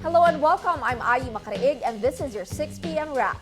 Hello and welcome. I'm Ayi Makaraig and this is your 6 p.m. wrap.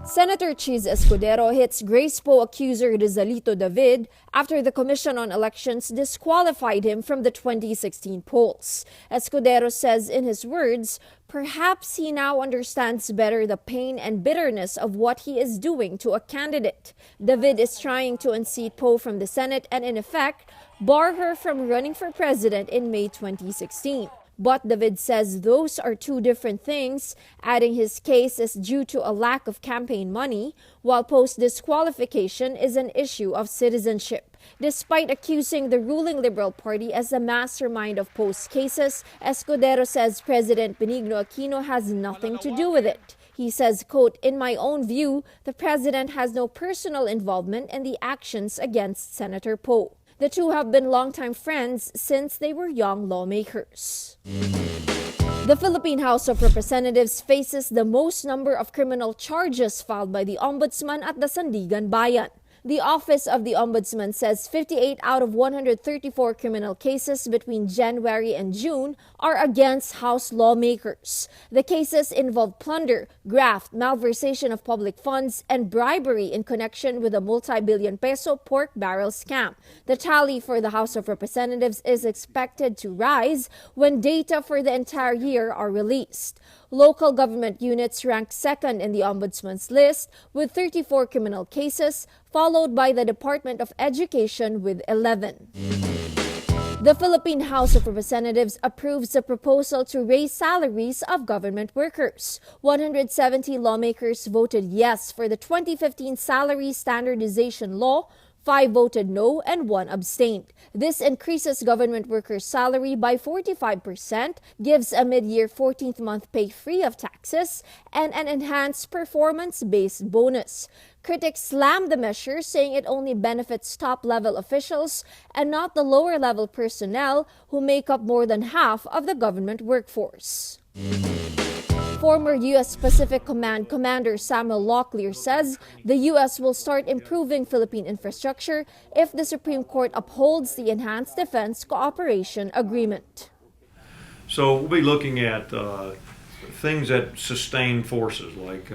Senator Cheese Escudero hits Grace Poe accuser Rizalito David after the Commission on Elections disqualified him from the 2016 polls. Escudero says in his words, perhaps he now understands better the pain and bitterness of what he is doing to a candidate. David is trying to unseat Poe from the Senate and in effect, bar her from running for president in May 2016. But David says those are two different things, adding his case is due to a lack of campaign money, while Poe's disqualification is an issue of citizenship. Despite accusing the ruling Liberal Party as the mastermind of Poe's cases, Escudero says President Benigno Aquino has nothing to do with it. He says, quote, "In my own view, the president has no personal involvement in the actions against Senator Poe." The two have been longtime friends since they were young lawmakers. The Philippine House of Representatives faces the most number of criminal charges filed by the Ombudsman at the Sandigan Bayan. The Office of the Ombudsman says 58 out of 134 criminal cases between January and June are against House lawmakers. The cases involve plunder, graft, malversation of public funds, and bribery in connection with a multi-billion peso pork barrel scam. The tally for the House of Representatives is expected to rise when data for the entire year are released. Local government units rank second in the Ombudsman's list with 34 criminal cases, followed by the Department of Education with 11. The Philippine House of Representatives approves the proposal to raise salaries of government workers. 170 lawmakers voted yes for the 2015 Salary Standardization Law, 5 voted no and 1 abstained. This increases government workers' salary by 45%, gives a mid-year 14th month pay free of taxes, and an enhanced performance-based bonus. Critics slammed the measure, saying it only benefits top-level officials and not the lower-level personnel who make up more than half of the government workforce. Former U.S. Pacific Command Commander Samuel Locklear says the U.S. will start improving Philippine infrastructure if the Supreme Court upholds the Enhanced Defense Cooperation Agreement. So we'll be looking at things that sustain forces like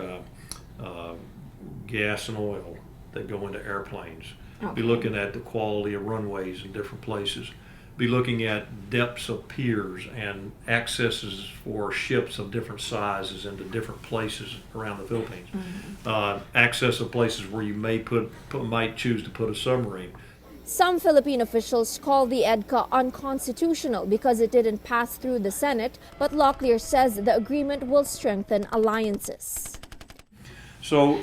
gas and oil that go into airplanes. Be looking at the quality of runways in different places. Be looking at depths of piers and accesses for ships of different sizes into different places around the Philippines. Access of places where you might choose to put a submarine. Some Philippine officials call the EDCA unconstitutional because it didn't pass through the Senate, but Locklear says the agreement will strengthen alliances. So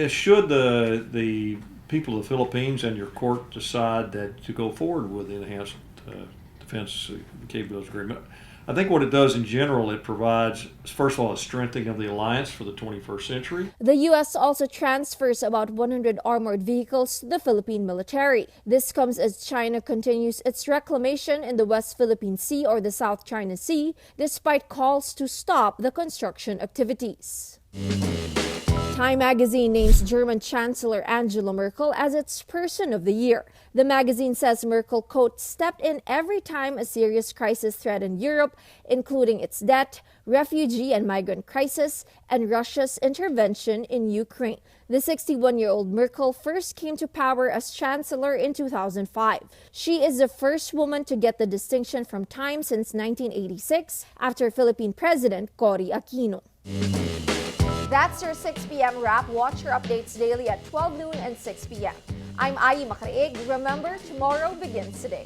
should the people of the Philippines and your court decide that to go forward with the Enhanced Defense Capabilities Agreement, I think what it does in general, it provides, first of all, a strengthening of the alliance for the 21st century. The U.S. also transfers about 100 armored vehicles to the Philippine military. This comes as China continues its reclamation in the West Philippine Sea or the South China Sea, despite calls to stop the construction activities. Time magazine names German Chancellor Angela Merkel as its Person of the Year. The magazine says Merkel, quote, stepped in every time a serious crisis threatened Europe, including its debt, refugee and migrant crisis, and Russia's intervention in Ukraine. The 61-year-old Merkel first came to power as chancellor in 2005. She is the first woman to get the distinction from Time since 1986, after Philippine President Cory Aquino. That's your 6 p.m. wrap. Watch your updates daily at 12 noon and 6 p.m. I'm Ayi Makaraig. Remember, tomorrow begins today.